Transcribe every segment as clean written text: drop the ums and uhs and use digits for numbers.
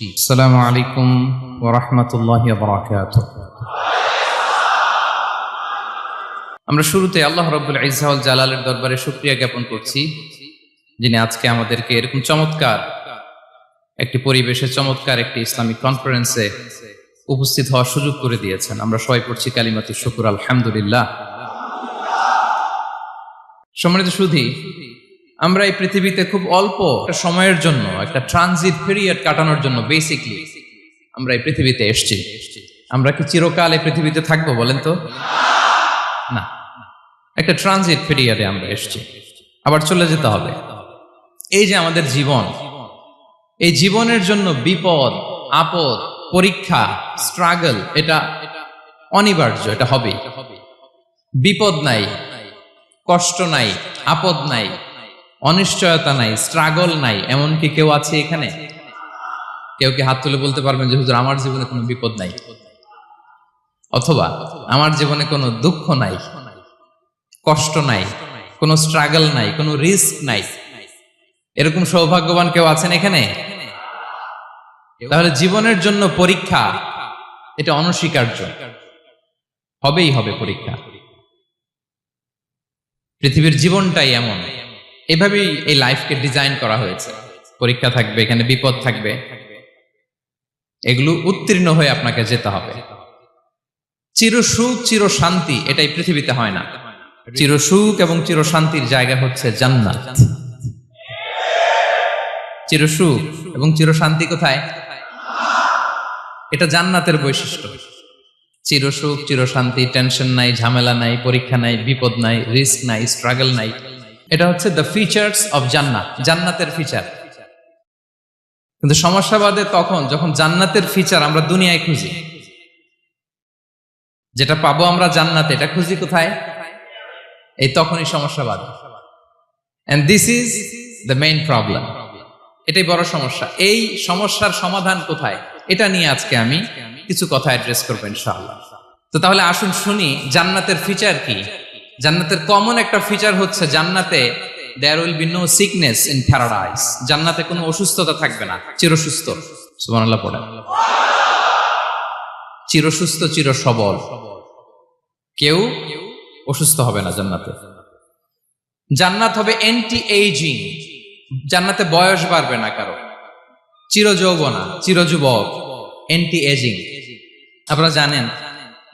আসসালামু আলাইকুম ওয়া রাহমাতুল্লাহি ওয়া বারাকাতুহু। আমরা শুরুতে আল্লাহ রাব্বুল ইজ্জা ওয়াল জালালের দরবারে শুকরিয়া জ্ঞাপন করছি, যিনি আজকে আমাদেরকে এরকম চমৎকার একটি পরিবেশে চমৎকার একটি ইসলামিক কনফারেন্সে উপস্থিত হওয়ার সুযোগ করে দিয়েছেন। আমরা সবাই পড়ছি কালিমাতুশ শুকর, আলহামদুলিল্লাহ। সম্মানিত সুধী, আমরা এই পৃথিবীতে খুব অল্প একটা সময়ের জন্য, একটা ট্রানজিট পিরিয়ড কাটানোর জন্য বেসিকলি আমরা এই পৃথিবীতে এসেছি। আমরা কি চিরকাল এই পৃথিবীতে থাকবো বলেন তো? না, একটা ট্রানজিট পিরিয়ডে আমরা এসেছি, আবার চলে যেতে হবে। এই যে আমাদের জীবন, এই জীবনের জন্য বিপদ, আপদ, পরীক্ষা, স্ট্রাগল, এটা অনিবার্য, এটা হবেই। বিপদ নাই, কষ্ট নাই, আপদ নাই, অনিশ্চয়তা নাই, স্ট্রাগল নাই, এমনকি কেউ আছে এখানে? কেউ কি হাত তুলে বলতে পারবেন যে হুজুর আমার জীবনে কোনো বিপদ নাই, অথবা আমার জীবনে কোনো দুঃখ নাই, কষ্ট নাই, কোনো স্ট্রাগল নাই, কোনো রিস্ক নাই? এরকম সৌভাগ্যবান কেউ আছেন এখানে? তাহলে জীবনের জন্য পরীক্ষা, এটা অনস্বীকার্য, হবেই হবে পরীক্ষা। পৃথিবীর জীবনটাই এমন, এভাবেই এই লাইফকে ডিজাইন করা হয়েছে। পরীক্ষা থাকবে, এখানে বিপদ থাকবে, এগুলো উত্তীর্ণ হয়ে আপনাকে যেতে হবে। চির সুখ, চির শান্তি, এটাই পৃথিবীতে হয় না। চির সুখ এবং চির শান্তির জায়গা হচ্ছে জান্নাত। চির সুখ এবং চির শান্তি কোথায়? এটা জান্নাতের বৈশিষ্ট্য। চির সুখ, চির শান্তি, টেনশন নাই, ঝামেলা নাই, পরীক্ষা নাই, বিপদ নাই, রিস্ক নাই, স্ট্রাগল নাই, এটা হচ্ছে দ্য ফিচার্স অফ জান্নাত, জান্নাতের ফিচার। কিন্তু সমস্যা বাদে তখন যখন জান্নাতের ফিচার আমরা দুনিয়ায় খুঁজি। যেটা পাবো আমরা জান্নাতে, এটা খুঁজি কোথায়? এই তখনই সমস্যা বাদে। And this is the main problem. এটাই বড় সমস্যা। এই সমস্যার সমাধান কোথায়, এটা নিয়ে আজকে আমি কিছু কথা অ্যাড্রেস করবো ইনশাআল্লাহ। তো তাহলে আসুন শুনি জান্নাতের ফিচার কি। জান্নাতের কমন একটা ফিচার হচ্ছে জান্নাতে there will be no sickness in paradise. জান্নাতে কোনো অসুস্থতা থাকবে না, চিরসুস্থ। সুবহানাল্লাহ পড়েন। চিরসুস্থ, চির সবল, কেউ অসুস্থ হবে না জান্নাতে। জান্নাত হবে অ্যান্টি এইজিং, জান্নাতে বয়স বাড়বে না কারো, চির যৌবনা, চির যুবক, অ্যান্টি এজিং। আপনারা জানেন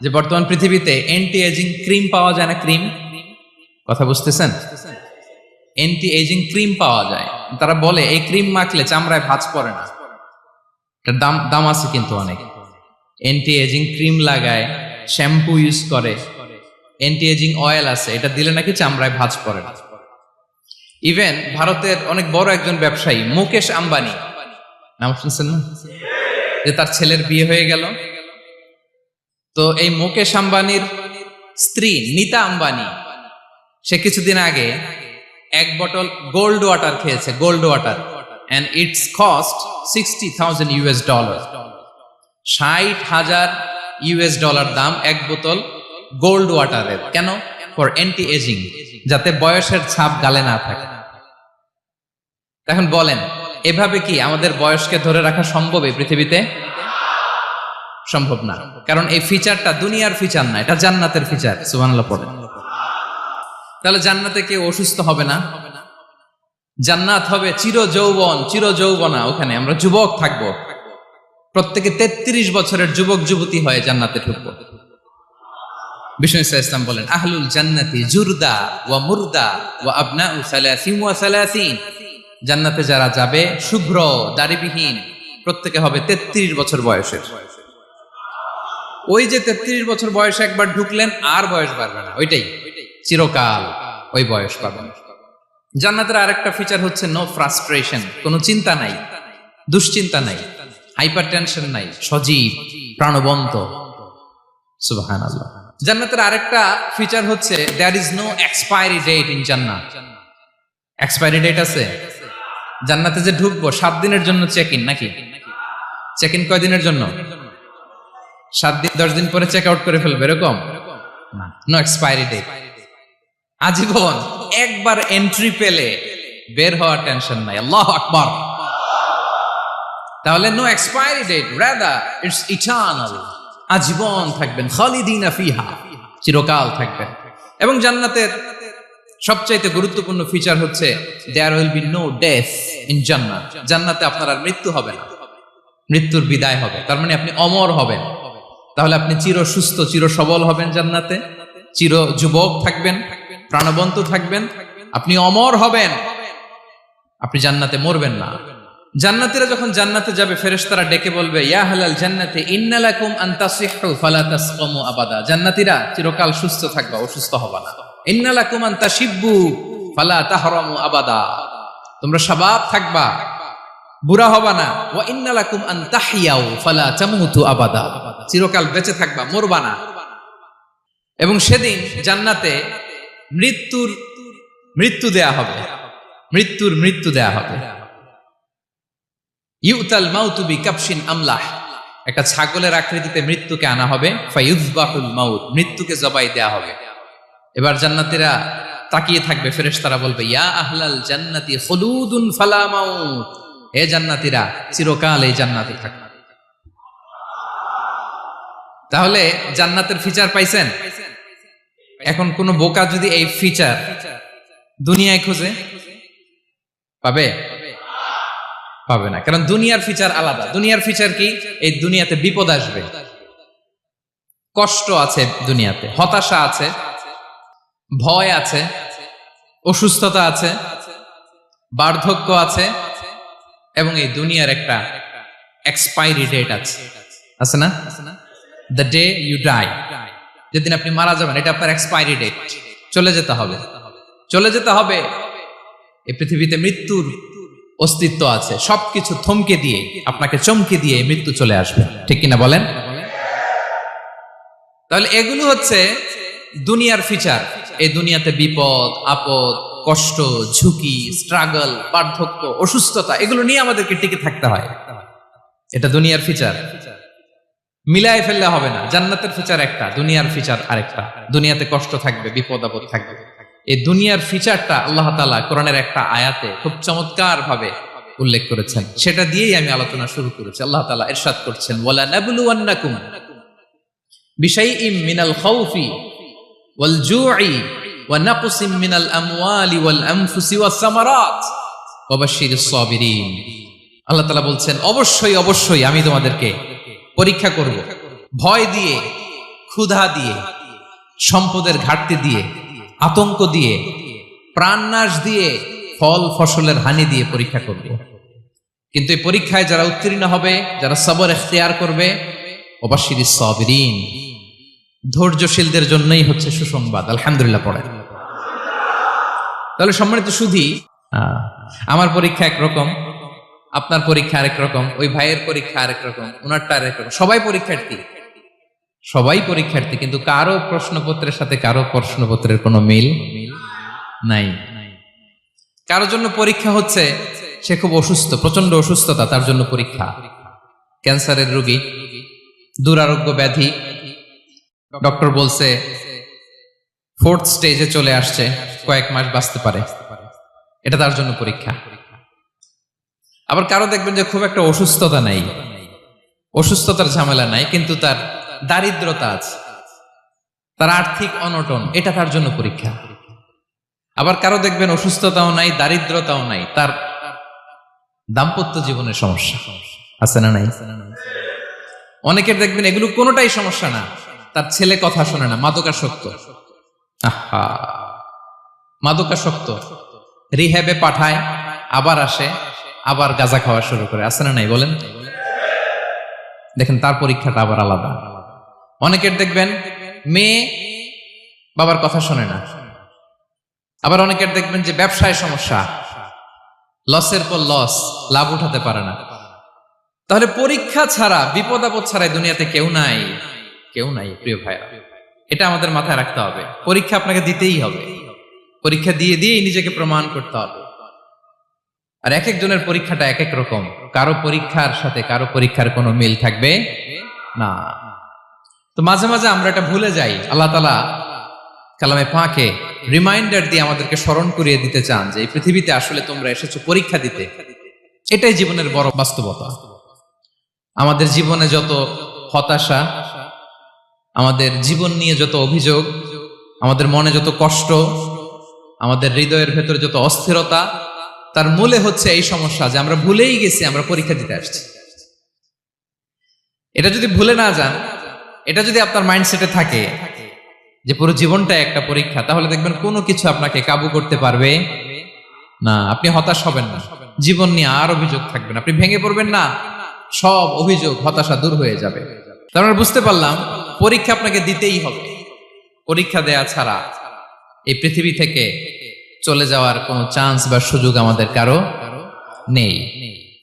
যে বর্তমান পৃথিবীতে অ্যান্টি এজিং ক্রিম পাওয়া যায় না? ক্রিম, কথা বুঝতেছেন? অ্যান্টি এজিং ক্রিম পাওয়া যায়। তারা বলে এই ক্রিম মাখলে চামড়ায় ভাঁজ পড়ে না। এটার দাম আছে কিন্তু অনেক। অ্যান্টি এজিং ক্রিম লাগায়, শ্যাম্পু ইউজ করে, অ্যান্টি এজিং অয়েল আছে, এটা দিলে নাকি চামড়ায় ভাঁজ পড়ে না। ইভেন ভারতের অনেক বড় একজন ব্যবসায়ী মুকেশ আম্বানি, নাম শুনছেন না? যে তার ছেলের বিয়ে হয়ে গেল। তো এই মুকেশ আম্বানির স্ত্রী নীতা আম্বানি, সে কিছুদিন আগে এক বোতল গোল্ড ওয়াটার খেয়েছে, gold water, and it's cost $60,000। $60,000 দাম এক বোতল গোল্ড ওয়াটারের। কেন? ফর অ্যান্টি এজিং, যাতে বয়সের ছাপ গালে না থাকে। এখন বলেন, এভাবে কি আমাদের বয়সকে ধরে রাখা সম্ভব এই পৃথিবীতে? সম্ভব না, কারণ এই ফিচারটা দুনিয়ার ফিচার না, এটা জান্নাতের ফিচার। সুবহানাল্লাহ পড়েন। তাহলে জান্নাতে কেউ অসুস্থ হবে না। জান্নাত হবে চির যৌবন, চির যৌবনা, ওখানে আমরা যুবক থাকবো। প্রত্যেকে 33 বছরের যুবক যুবতী হয়ে জান্নাতে ঢুকবো। বিষ্ণু ইসলাম বলেন, আহলুল জান্নাতি জুরদা ওয়া মুরদা ওয়া আবনাউ সালাসিন ওয়া সালাসিন। জান্নাতে যারা যাবে শুভ্র দাড়িবিহীন, প্রত্যেকে হবে 33 বছর বয়সের। ওই যে 33 বছর বয়সে একবার ঢুকলেন, আর বয়স বাড়বে না, ওইটাই চিরকাল ওই বয়স পাবেন। জান্নাতের আরেকটা ফিচার হচ্ছে নো ফ্রাস্ট্রেশন, কোনো চিন্তা নাই, দুশ্চিন্তা নাই, হাইপার টেনশন নাই, সজীব, প্রাণবন্ত। সুবহানাল্লাহ। জান্নাতের আরেকটা ফিচার হচ্ছে there is no expiry date in জান্নাত। এক্সপায়ারি ডেট আছে? জান্নাতে যে ঢুকবো 7 দিনের জন্য চেক ইন, নাকি? চেক ইন কয় দিনের জন্য? 7 দিন, 10 দিন পরে চেক আউট করে ফেলবে, এরকম না। নো এক্সপায়ারি ডেট, আজীবন। একবার এন্ট্রি পেলে বের হওয়ার টেনশন নাই। আল্লাহু আকবার। তাহলে no expiry date, rather it's eternal, আজীবন থাকবেন, খালিদিনা ফিহা, চিরকাল থাকবেন। এবং জান্নাতের সবচাইতে গুরুত্বপূর্ণ ফিচার হচ্ছে there will be no death in জান্নাত। জান্নাতে আপনার আর মৃত্যু হবে না, মৃত্যুর বিদায় হবে, তার মানে আপনি অমর হবেন। তাহলে আপনি চির সুস্থ, চির সবল হবেন জান্নাতে, চির যুবক থাকবেন, প্রাণবন্ত থাকবেন, আপনি অমর হবেন, আপনি জান্নাতে মরবেন না। জান্নাতীরা যখন জান্নাতে যাবে, ফেরেশতারা ডেকে বলবে, ইয়া আহলাল জান্নাতি ইন্না লাকুম আন তাসিহু ফালা তাসকামু আবাদা। জান্নাতীরা চিরকাল সুস্থ থাকবা, অসুস্থ হবা না। ইন্না লাকুম আন তাশিব্বু ফালা তাহরামু আবাদা, তোমরা শাবাব থাকবা, বুড়া হবা না। ওয়া ইন্না লাকুম আন তাহইয়াউ ফালা তামুতু আবাদা, চিরকাল বেঁচে থাকবা, মরবা না। এবং সেদিন জান্নাতে মৃত্যু দেয়া হবে, মৃত্যু দেয়া হবে। ইউতাল মাউতু বিকাবশিন আমলাহ, একটা ছাগলের আকৃতিতে মৃত্যুকে আনা হবে। ফায়ুযবাহুল মাউত, মৃত্যুকে জবাই দেয়া হবে। এবার জান্নাতীরা তাকিয়ে থাকবে, ফেরেশতারা বলবে, ইয়া আহলাল জান্নাতি খুলুদুন ফালা মাউত, হে জান্নাতীরা চিরকাল এই জান্নাতে থাকবে। তাহলে জান্নাতের ফিচার পাইছেন? এখন কোন বোকা যদি এই ফিচার দুনিয়ায় খোঁজে, পাবে? পাবে না, কারণ দুনিয়ার ফিচার আলাদা। দুনিয়ার ফিচার কি? এই দুনিয়াতে বিপদ আসবে, কষ্ট আছে দুনিয়াতে, হতাশা আছে, ভয় আছে, অসুস্থতা আছে, বার্ধক্য আছে, এবং এই দুনিয়ার একটা এক্সপায়ারি ডেট আছে না? দ্য ডে ইউ ডাই, যেদিন আপনি মারা যাবেন, এটা আপনার এক্সপায়ারি ডেট, চলে যেতে হবে, চলে যেতে হবে। এই পৃথিবীতে মৃত্যুর অস্তিত্ব আছে, সবকিছু থমকে দিয়ে, আপনাকে চমকে দিয়ে মৃত্যু চলে আসবে, ঠিক কিনা বলেন? তাহলে এগুলো হচ্ছে দুনিয়ার ফিচার। এই দুনিয়াতে বিপদ আপদ, কষ্ট, ঝুঁকি, স্ট্রাগল, বার্ধক্য, অসুস্থতা, এগুলো নিয়ে আমাদেরকে টিকে থাকতে হয়। এটা দুনিয়ার ফিচার, মিলায় ফেললে হবে না। জান্নাতের ফিচার একটা, দুনিয়ার ফিচার আরেকটা। দুনিয়াতে কষ্ট থাকবে, বিপদ আপদ থাকবে। এই দুনিয়ার ফিচারটা আল্লাহ তাআলা কোরআনের একটা আয়াতে খুব চমৎকার ভাবে উল্লেখ করেছেন, সেটা দিয়েই আমি আলোচনা শুরু করেছি। আল্লাহ তাআলা ইরশাদ করছেন, ওয়ালা নাবলুওয়ান্নাকুম বিশাইইম মিনাল খাউফি ওয়াল জুই ওয়া নাকসিম মিনাল আমওয়ালি ওয়াল আনফুসি ওয়াস সামারাত ওয়া বাশশিরিস সাবিরিন। আল্লাহ তাআলা বলছেন, অবশ্যই অবশ্যই আমি তোমাদেরকে পরীক্ষা করব, ভয় দিয়ে, ক্ষুধা দিয়ে, সম্পদের ঘাটতি দিয়ে, আতঙ্ক দিয়ে, প্রাণনাশ দিয়ে, ফল ফসলের হানি দিয়ে পরীক্ষা করব। কিন্তু এই পরীক্ষায় যারা উত্তীর্ণ হবে, যারা সবর ইখতিয়ার করবে, ওয়াবাশশিরিস সাবিরিন, ধৈর্যশীলদের জন্যই হচ্ছে সুসংবাদ। আলহামদুলিল্লাহ পড়ে। তাহলে সম্মানিত সুধী, আমার পরীক্ষা একরকম, আপনার পরীক্ষা আরেক রকম, ওই ভাইয়ের পরীক্ষা আরেক রকম, ওনারটা আরেক রকম। সবাই পরীক্ষার্থী, সবাই পরীক্ষার্থী, কিন্তু কারো প্রশ্নপত্রের সাথে কারো প্রশ্নপত্রের কোনো মিল নাই। কারোর জন্য পরীক্ষা হচ্ছে সে খুব অসুস্থ, প্রচন্ড অসুস্থতা, তার জন্য পরীক্ষা। ক্যান্সারের রোগী, দুরারোগ্য ব্যাধি, ডক্টর বলছে 4th স্টেজে চলে আসছে, কয়েক মাস বাঁচতে পারে, এটা তার জন্য পরীক্ষা। আবার কারো দেখবেন যে খুব একটা অসুস্থতা নাই, অসুস্থতার ঝামেলা নাই, কিন্তু তার দারিদ্রতা আছে, তার আর্থিক অনটন, এটা তার জন্য পরীক্ষা। আবার কারো দেখবেন অসুস্থতাও নাই, দারিদ্রতাও নাই, তার দাম্পত্য জীবনের সমস্যা আছে না নাই? অনেকের দেখবেন এগুলো কোনোটাই সমস্যা না, তার ছেলে কথা শোনে না, মাদকাসক্ত। আহা, মাদকাসক্ত, রিহ্যাবে পাঠায়, আবার আসে, আবার গাঁজা খাওয়া শুরু করে, আছে না নাই বলেন? দেখেন তার পরীক্ষাটা আবার আলাদা। অনেকের দেখবেন মেয়ে বাবার কথা শোনে না। আবার অনেকের দেখবেন যে ব্যবসায় সমস্যা, লসের পর লস, লাভ উঠাতে পারে না। তাহলে পরীক্ষা ছাড়া, বিপদ আপদ ছাড়া দুনিয়াতে কেউ নাই, কেউ নাই প্রিয় ভাইরা। এটা আমাদের মাথায় রাখতে হবে। পরীক্ষা আপনাকে দিতেই হবে, পরীক্ষা দিয়ে দিয়েই নিজেকে প্রমাণ করতে হবে। আর এক একজনের পরীক্ষাটা এক এক রকম, কারো পরীক্ষার সাথে কারো পরীক্ষার কোনো মিল থাকবে না। তো মাঝে মাঝে আমরা এটা ভুলে যাই। আল্লাহ তাআলা কালামে পাকে রিমাইন্ডার দিয়ে আমাদেরকে স্মরণ করিয়ে দিতে চান যে এই পৃথিবীতে আসলে তোমরা এসেছো পরীক্ষা দিতে। এটাই জীবনের বড় বাস্তবতা। আমাদের জীবনে যত হতাশা, আমাদের জীবন নিয়ে যত অভিযোগ, আমাদের মনে যত কষ্ট, আমাদের হৃদয়ের ভেতরে যত অস্থিরতা, তার মূলে হচ্ছে এই সমস্যা যে আমরা ভুলেই গেছি আমরা পরীক্ষা দিতে আসছি। এটা যদি ভুলে না যান, এটা যদি আপনার মাইন্ডসেটে থাকে যে পুরো জীবনটা একটা পরীক্ষা, তাহলে দেখবেন কোনো কিছু আপনাকে কাবু করতে পারবে না। আপনি হতাশ হবেন না, জীবন নিয়ে আর অভিযোগ থাকবে না, আপনি ভেঙে পড়বেন না, সব অভিযোগ হতাশা দূর হয়ে যাবে। তারপরে বুঝতে পারলাম পরীক্ষা আপনাকে দিতেই হবে। পরীক্ষা দেয়া ছাড়া এই পৃথিবী থেকে চলে যাওয়ার কোনো চান্স বা সুযোগ আমাদের কারো নেই।